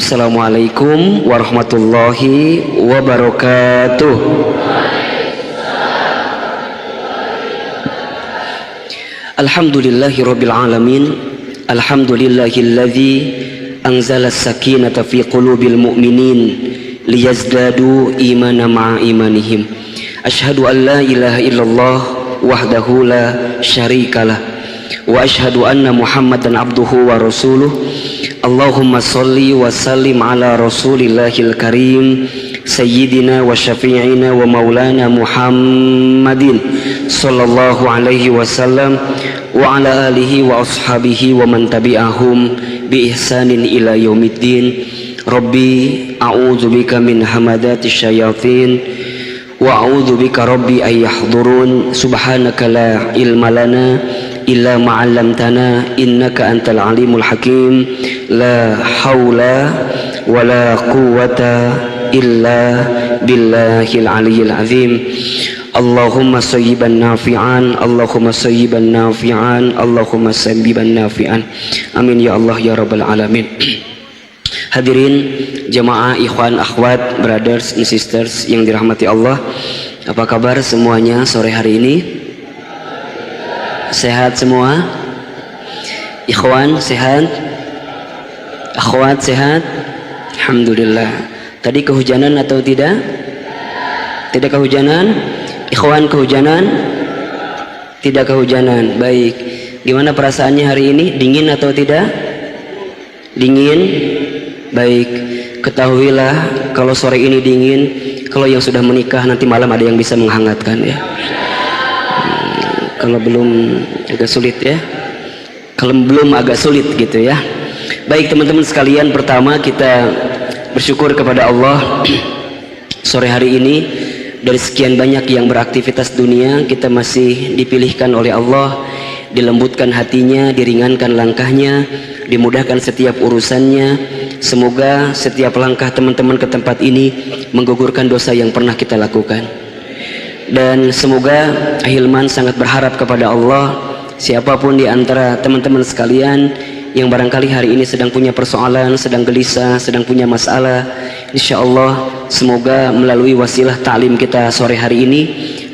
Assalamualaikum warahmatullahi wabarakatuh. Alhamdulillahi rabbil alamin. Alhamdulillahilladzi anzala as-sakinata fi qulubil mu'minin liyazdadu imana ma'a imanihim. Ashhadu an la ilaha illallah wahdahu la syarikalah wa ashhadu anna Muhammadan abduhu wa rasuluh. Allahumma salli wa sallim ala rasulillahil karim sayyidina wa syafi'ina wa maulana Muhammadin sallallahu alaihi wasallam wa ala alihi wa ashabihi wa man tabi'ahum bi ihsanin ila yaumiddin. Rabbi a'udzu bika min hamadati syayatin wa a'udzu bika rabbi ay yahdurun. Subhanaka la ilma lana illa ma 'allamtana innaka antal alimul hakim. La haula wa la quwwata illa billahil aliyyil azim. Allahumma sayyiban nafi'an, Allahumma sayyiban nafi'an, Allahumma sayyiban nafi'an. Amin ya Allah ya rabbal alamin. Hadirin jemaah, ikhwan, akhwat, brothers and sisters yang dirahmati Allah, apa kabar semuanya sore hari ini? Sehat semua? Ikhwan sehat? Akhwat sehat? Alhamdulillah. Tadi kehujanan atau tidak? Tidak kehujanan? Ikhwan kehujanan? Tidak kehujanan. Baik. Gimana perasaannya hari ini? Dingin atau tidak? Dingin? Baik. Ketahuilah kalau sore ini dingin, kalau yang sudah menikah nanti malam ada yang bisa menghangatkan ya. Kalau belum agak sulit ya. Kalau belum agak sulit gitu ya. Baik teman-teman sekalian, pertama kita bersyukur kepada Allah sore hari ini dari sekian banyak yang beraktivitas dunia kita masih dipilihkan oleh Allah, dilembutkan hatinya, diringankan langkahnya, dimudahkan setiap urusannya. Semoga setiap langkah teman-teman ke tempat ini menggugurkan dosa yang pernah kita lakukan. Dan semoga Ahilman sangat berharap kepada Allah, siapapun di antara teman-teman sekalian yang barangkali hari ini sedang punya persoalan, sedang gelisah, sedang punya masalah, insya Allah semoga melalui wasilah ta'lim kita sore hari ini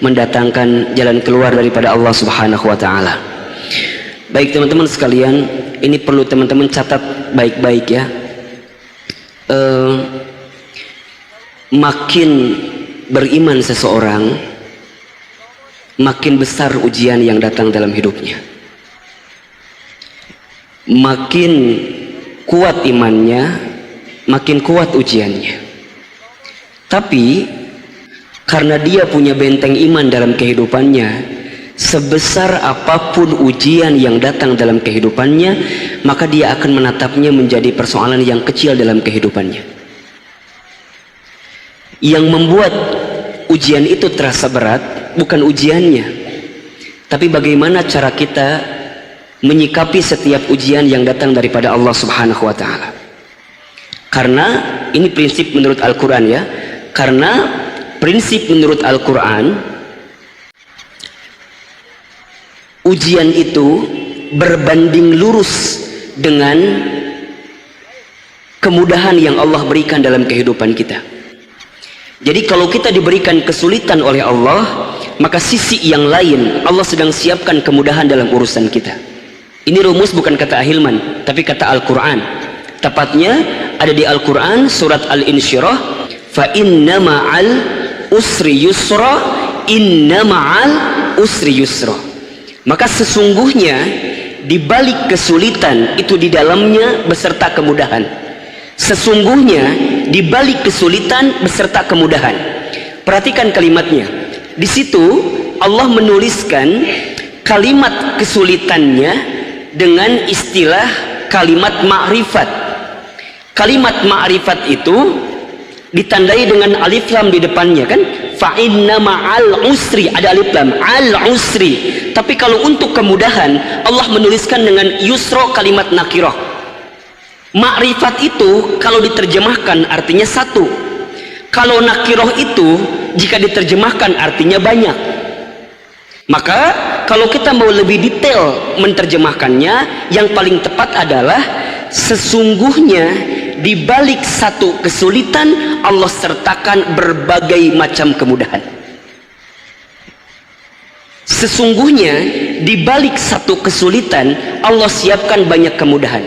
mendatangkan jalan keluar daripada Allah subhanahu wa ta'ala. Baik teman-teman sekalian, ini perlu teman-teman catat baik-baik ya. Makin beriman seseorang, makin besar ujian yang datang dalam hidupnya. Makin kuat imannya, makin kuat ujiannya. Tapi karena dia punya benteng iman dalam kehidupannya, sebesar apapun ujian yang datang dalam kehidupannya, maka dia akan menatapnya menjadi persoalan yang kecil dalam kehidupannya. Yang membuat ujian itu terasa berat bukan ujiannya, tapi bagaimana cara kita menyikapi setiap ujian yang datang daripada Allah subhanahu wa ta'ala. Karena ini prinsip menurut Al-Quran ya. Karena prinsip menurut Al-Quran, ujian itu berbanding lurus dengan kemudahan yang Allah berikan dalam kehidupan kita. Jadi kalau kita diberikan kesulitan oleh Allah, maka sisi yang lain Allah sedang siapkan kemudahan dalam urusan kita. Ini rumus bukan kata Ahilman, tapi kata Al-Quran. Tepatnya ada di Al-Quran surat Al-Insyirah, fa inna ma'al usri yusra, inna ma'al usri yusra. Maka sesungguhnya di balik kesulitan itu di dalamnya beserta kemudahan. Sesungguhnya di balik kesulitan beserta kemudahan. Perhatikan kalimatnya. Di situ Allah menuliskan kalimat kesulitannya dengan istilah kalimat ma'rifat. Kalimat ma'rifat itu ditandai dengan alif lam di depannya kan? Fa inna ma'al usri, ada alif lam, al usri. Tapi kalau untuk kemudahan Allah menuliskan dengan yusro, kalimat nakirah. Ma'rifat itu kalau diterjemahkan artinya satu. Kalau nakirah itu jika diterjemahkan artinya banyak. Maka kalau kita mau lebih detail menerjemahkannya, yang paling tepat adalah sesungguhnya di balik satu kesulitan Allah sertakan berbagai macam kemudahan. Sesungguhnya di balik satu kesulitan Allah siapkan banyak kemudahan.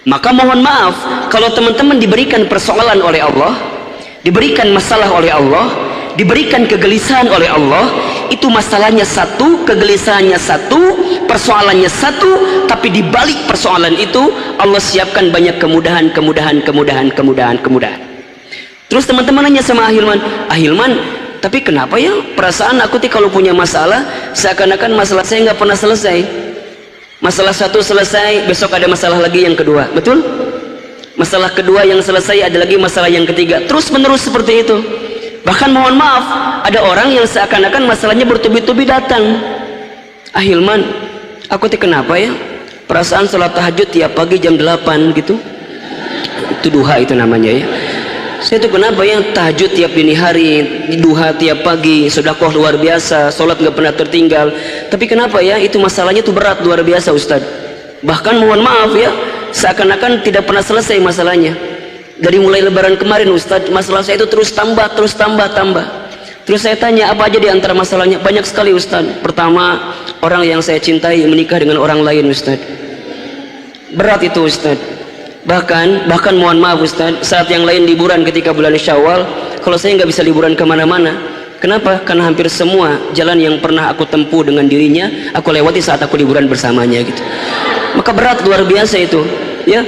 Maka mohon maaf kalau teman-teman diberikan persoalan oleh Allah, diberikan masalah oleh Allah, diberikan kegelisahan oleh Allah, itu masalahnya satu, kegelisahannya satu, persoalannya satu, tapi di balik persoalan itu Allah siapkan banyak kemudahan. Terus teman-teman nanya sama Ahilman, tapi kenapa ya perasaan aku kalau punya masalah seakan-akan masalah saya nggak pernah selesai. Masalah satu selesai, besok ada masalah lagi yang kedua, betul? Masalah kedua yang selesai, ada lagi masalah yang ketiga, terus menerus seperti itu. Bahkan mohon maaf, ada orang yang seakan-akan masalahnya bertubi-tubi datang. Ahilman, aku kenapa ya perasaan sholat tahajud tiap pagi jam 8 gitu, itu duha itu namanya ya. Saya itu kenapa ya tahajud tiap dini hari, duha tiap pagi, sedekah luar biasa, sholat nggak pernah tertinggal. Tapi kenapa ya itu masalahnya itu berat luar biasa Ustaz. Bahkan mohon maaf ya, seakan-akan tidak pernah selesai masalahnya. Dari mulai lebaran kemarin Ustaz, masalah saya itu terus tambah. Terus saya tanya apa aja di antara masalahnya? Banyak sekali Ustaz. Pertama, orang yang saya cintai menikah dengan orang lain Ustaz. Berat itu Ustaz. Bahkan mohon maaf Ustaz, saat yang lain liburan ketika bulan Syawal, kalau saya nggak bisa liburan kemana-mana. Kenapa? Karena hampir semua jalan yang pernah aku tempuh dengan dirinya aku lewati saat aku liburan bersamanya gitu. Maka berat luar biasa itu ya.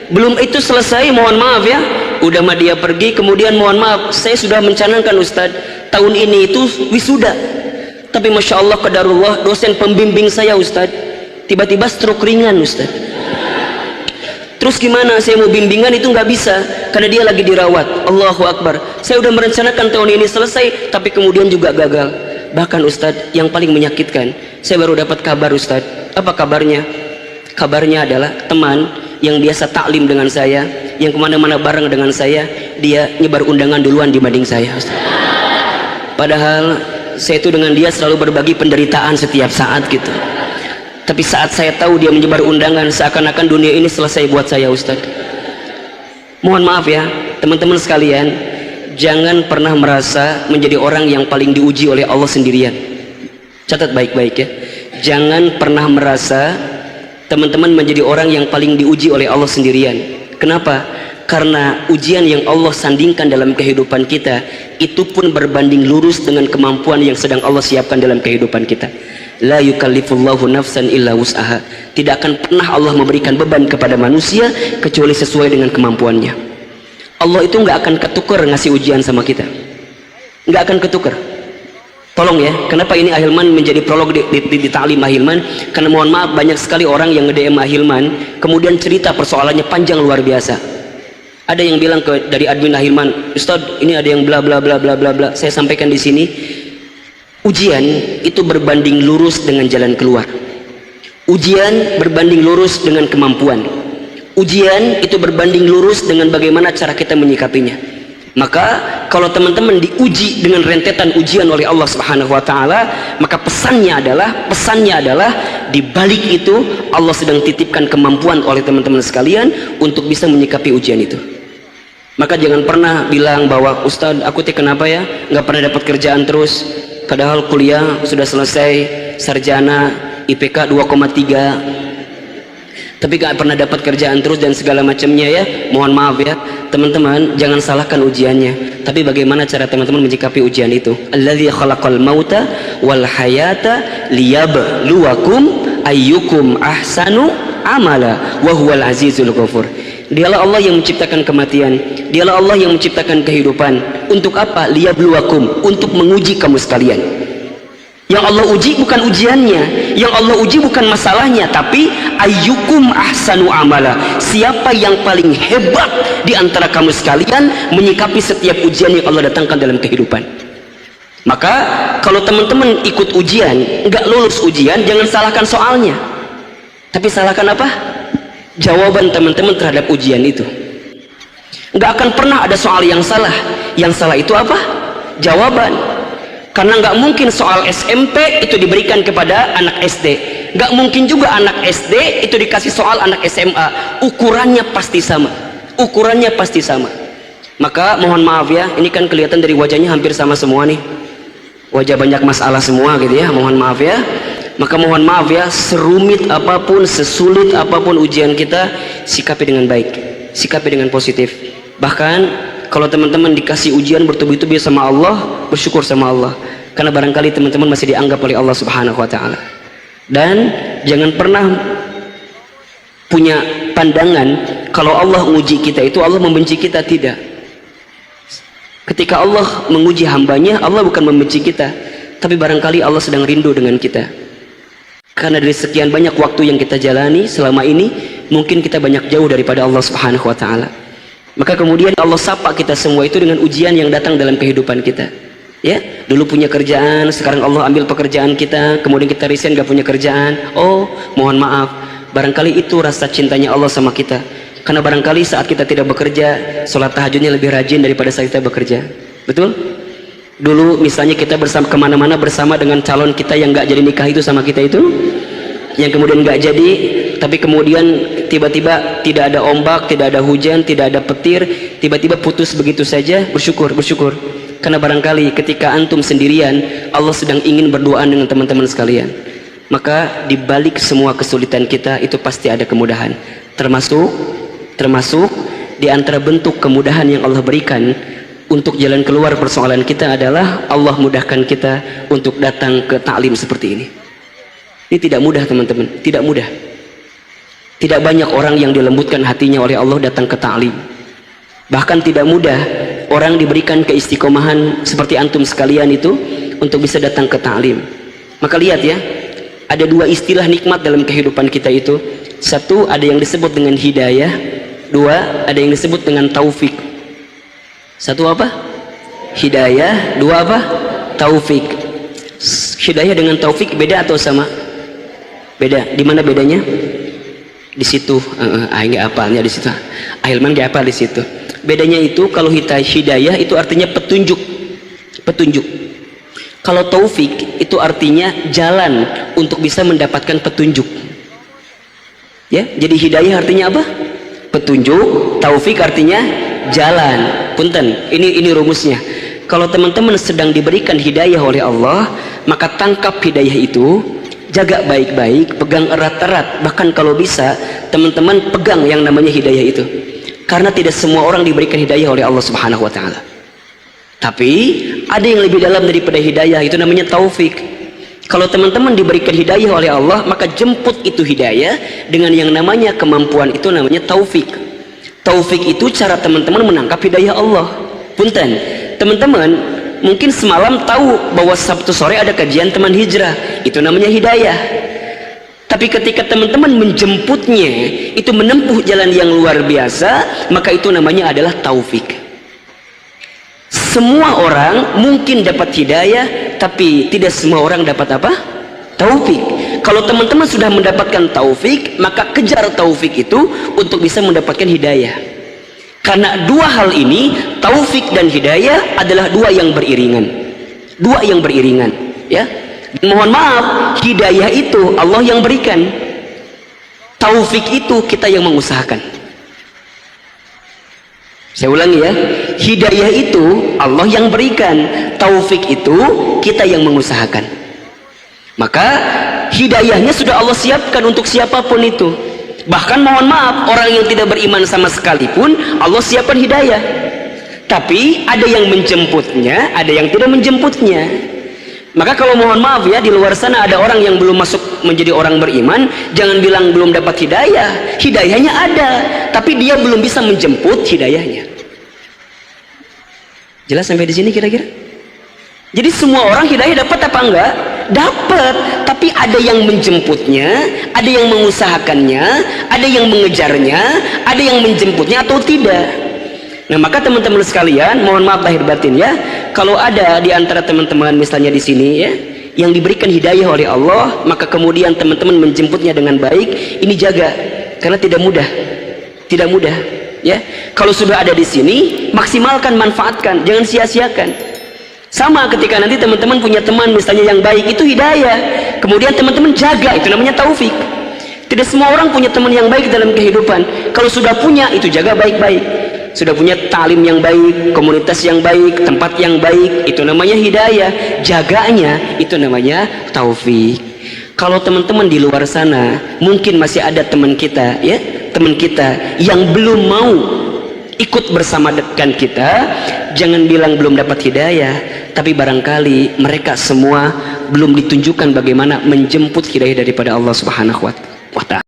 Belum itu selesai, mohon maaf ya, udah mah dia pergi, kemudian mohon maaf saya sudah mencanangkan Ustaz tahun ini itu wisuda, tapi Masya Allah qadarullah dosen pembimbing saya Ustaz tiba-tiba stroke ringan Ustaz. Terus gimana saya mau bimbingan itu nggak bisa karena dia lagi dirawat. Allahu Akbar, saya udah merencanakan tahun ini selesai tapi kemudian juga gagal. Bahkan Ustaz yang paling menyakitkan, saya baru dapat kabar Ustaz. Apa kabarnya? Kabarnya adalah teman yang biasa taklim dengan saya, yang kemana-mana bareng dengan saya, dia nyebar undangan duluan dibanding saya Ustaz. Padahal saya itu dengan dia selalu berbagi penderitaan setiap saat gitu. Tapi saat saya tahu dia menyebar undangan, seakan-akan dunia ini selesai buat saya Ustaz. Mohon maaf ya teman-teman sekalian, jangan pernah merasa menjadi orang yang paling diuji oleh Allah sendirian. Catat baik-baik ya, jangan pernah merasa teman-teman menjadi orang yang paling diuji oleh Allah sendirian. Kenapa? Karena ujian yang Allah sandingkan dalam kehidupan kita itu pun berbanding lurus dengan kemampuan yang sedang Allah siapkan dalam kehidupan kita. La yukallifullahu nafsan illa wus'aha. Tidak akan pernah Allah memberikan beban kepada manusia kecuali sesuai dengan kemampuannya. Allah itu nggak akan ketukar ngasih ujian sama kita, nggak akan ketukar. Tolong ya, kenapa ini Ahilman menjadi prolog di ta'lim Ahilman? Karena mohon maaf banyak sekali orang yang nge-DM Ahilman kemudian cerita persoalannya panjang luar biasa. Ada yang bilang dari admin Ahilman, Ustaz ini ada yang bla bla bla bla bla bla. Saya sampaikan di sini, ujian itu berbanding lurus dengan jalan keluar. Ujian berbanding lurus dengan kemampuan. Ujian itu berbanding lurus dengan bagaimana cara kita menyikapinya. Maka kalau teman-teman diuji dengan rentetan ujian oleh Allah Subhanahu wa taala, maka pesannya adalah di balik itu Allah sedang titipkan kemampuan oleh teman-teman sekalian untuk bisa menyikapi ujian itu. Maka jangan pernah bilang bahwa Ustaz aku kenapa ya nggak pernah dapat kerjaan terus, padahal kuliah sudah selesai, sarjana IPK 2,3, tapi gak pernah dapat kerjaan terus dan segala macamnya ya. Mohon maaf ya teman-teman, jangan salahkan ujiannya, tapi bagaimana cara teman-teman menyikapi ujian itu. Alladzi khalaqal mauta wal hayata liyabluwakum ayyukum ahsanu amala wa huwal azizul ghafur. Dialah Allah yang menciptakan kematian, dialah Allah yang menciptakan kehidupan. Untuk apa? Liyabluwakum, untuk menguji kamu sekalian. Yang Allah uji bukan ujiannya, yang Allah uji bukan masalahnya, tapi ayyukum ahsanu amala, siapa yang paling hebat di antara kamu sekalian menyikapi setiap ujian yang Allah datangkan dalam kehidupan. Maka kalau teman-teman ikut ujian nggak lulus ujian, jangan salahkan soalnya, tapi salahkan apa? Jawaban teman-teman terhadap ujian itu. Nggak akan pernah ada soal yang salah. Yang salah itu apa? Jawaban. Karena nggak mungkin soal SMP itu diberikan kepada anak SD, nggak mungkin juga anak SD itu dikasih soal anak SMA. Ukurannya pasti sama. ukurannya pasti sama. Maka mohon maaf ya, ini kan kelihatan dari wajahnya hampir sama semua nih, wajah banyak masalah semua gitu ya, mohon maaf ya. Maka mohon maaf ya, serumit apapun, sesulit apapun ujian kita, sikapi dengan baik, sikapi dengan positif. Bahkan kalau teman-teman dikasih ujian bertubi-tubi sama Allah, bersyukur sama Allah, karena barangkali teman-teman masih dianggap oleh Allah Subhanahu wa Ta'ala. Dan jangan pernah punya pandangan kalau Allah menguji kita itu Allah membenci kita. Tidak. Ketika Allah menguji hambanya, Allah bukan membenci kita, tapi barangkali Allah sedang rindu dengan kita. Karena dari sekian banyak waktu yang kita jalani selama ini, mungkin kita banyak jauh daripada Allah Subhanahu wa Ta'ala. Maka kemudian Allah sapa kita semua itu dengan ujian yang datang dalam kehidupan kita. Ya, dulu punya kerjaan, sekarang Allah ambil pekerjaan kita, kemudian kita resign gak punya kerjaan. Oh, mohon maaf, barangkali itu rasa cintanya Allah sama kita. Karena barangkali saat kita tidak bekerja, sholat tahajudnya lebih rajin daripada saat kita bekerja. Betul? Dulu misalnya kita bersama kemana-mana bersama dengan calon kita yang gak jadi nikah itu sama kita itu, yang kemudian gak jadi, tapi kemudian tiba-tiba tidak ada ombak, tidak ada hujan, tidak ada petir, tiba-tiba putus begitu saja. Bersyukur, bersyukur. Karena barangkali ketika antum sendirian, Allah sedang ingin berduaan dengan teman-teman sekalian. Maka di balik semua kesulitan kita itu pasti ada kemudahan. Termasuk di antara bentuk kemudahan yang Allah berikan untuk jalan keluar persoalan kita adalah Allah mudahkan kita untuk datang ke taklim seperti ini. Ini tidak mudah teman-teman, tidak mudah. Tidak banyak orang yang dilembutkan hatinya oleh Allah datang ke taklim. Bahkan tidak mudah orang diberikan keistiqomahan seperti antum sekalian itu untuk bisa datang ke taklim. Maka lihat ya, ada dua istilah nikmat dalam kehidupan kita itu. Satu, ada yang disebut dengan hidayah. Dua, ada yang disebut dengan taufik. Satu apa? Hidayah. Dua apa? Taufik. Hidayah dengan taufik beda atau sama? Beda. Di mana bedanya? Di situ. Nggak apalnya di situ. Ahilman nggak apal di situ. Bedanya itu kalau hidayah itu artinya petunjuk. Petunjuk. Kalau taufik itu artinya jalan untuk bisa mendapatkan petunjuk. Ya, jadi hidayah artinya apa? Petunjuk. Taufik artinya jalan. Punten, ini rumusnya. Kalau teman-teman sedang diberikan hidayah oleh Allah, maka tangkap hidayah itu, jaga baik-baik, pegang erat-erat. Bahkan kalau bisa, teman-teman pegang yang namanya hidayah itu. Karena tidak semua orang diberikan hidayah oleh Allah Subhanahu wa Ta'ala. Tapi ada yang lebih dalam daripada hidayah, itu namanya taufik. Kalau teman-teman diberikan hidayah oleh Allah, maka jemput itu hidayah dengan yang namanya kemampuan, itu namanya taufik. Taufik itu cara teman-teman menangkap hidayah Allah. Punten, teman-teman mungkin semalam tahu bahwa Sabtu sore ada kajian teman hijrah, itu namanya hidayah. Tapi ketika teman-teman menjemputnya, itu menempuh jalan yang luar biasa, maka itu namanya adalah taufik. Semua orang mungkin dapat hidayah, tapi tidak semua orang dapat apa? Taufik. Kalau teman-teman sudah mendapatkan taufik, maka kejar taufik itu untuk bisa mendapatkan hidayah. Karena dua hal ini, taufik dan hidayah adalah dua yang beriringan. Dua yang beriringan, ya. Dan mohon maaf, hidayah itu Allah yang berikan. Taufik itu kita yang mengusahakan. Saya ulangi ya, hidayah itu Allah yang berikan, taufik itu kita yang mengusahakan. Maka hidayahnya sudah Allah siapkan untuk siapapun itu. Bahkan mohon maaf, orang yang tidak beriman sama sekali pun Allah siapkan hidayah. Tapi ada yang menjemputnya, ada yang tidak menjemputnya. Maka kalau mohon maaf ya, di luar sana ada orang yang belum masuk menjadi orang beriman, jangan bilang belum dapat hidayah. Hidayahnya ada, tapi dia belum bisa menjemput hidayahnya. Jelas sampai di sini kira-kira? Jadi semua orang hidayah dapat apa enggak? Dapat, tapi ada yang menjemputnya, ada yang mengusahakannya, ada yang mengejarnya, ada yang menjemputnya atau tidak. Nah, maka teman-teman sekalian, mohon maaf lahir batin ya, kalau ada di antara teman-teman misalnya di sini ya, yang diberikan hidayah oleh Allah, maka kemudian teman-teman menjemputnya dengan baik, ini jaga, karena tidak mudah. Tidak mudah, ya. Kalau sudah ada di sini, maksimalkan, manfaatkan, jangan sia-siakan. Sama ketika nanti teman-teman punya teman misalnya yang baik, itu hidayah. Kemudian teman-teman jaga, itu namanya taufik. Tidak semua orang punya teman yang baik dalam kehidupan. Kalau sudah punya, itu jaga baik-baik. Sudah punya talim yang baik, komunitas yang baik, tempat yang baik, itu namanya hidayah. Jaganya, itu namanya taufik. Kalau teman-teman di luar sana, mungkin masih ada teman kita, ya, teman kita yang belum mau ikut bersama dengan kita, jangan bilang belum dapat hidayah, tapi barangkali mereka semua belum ditunjukkan bagaimana menjemput hidayah daripada Allah Subhanahu wa Ta'ala.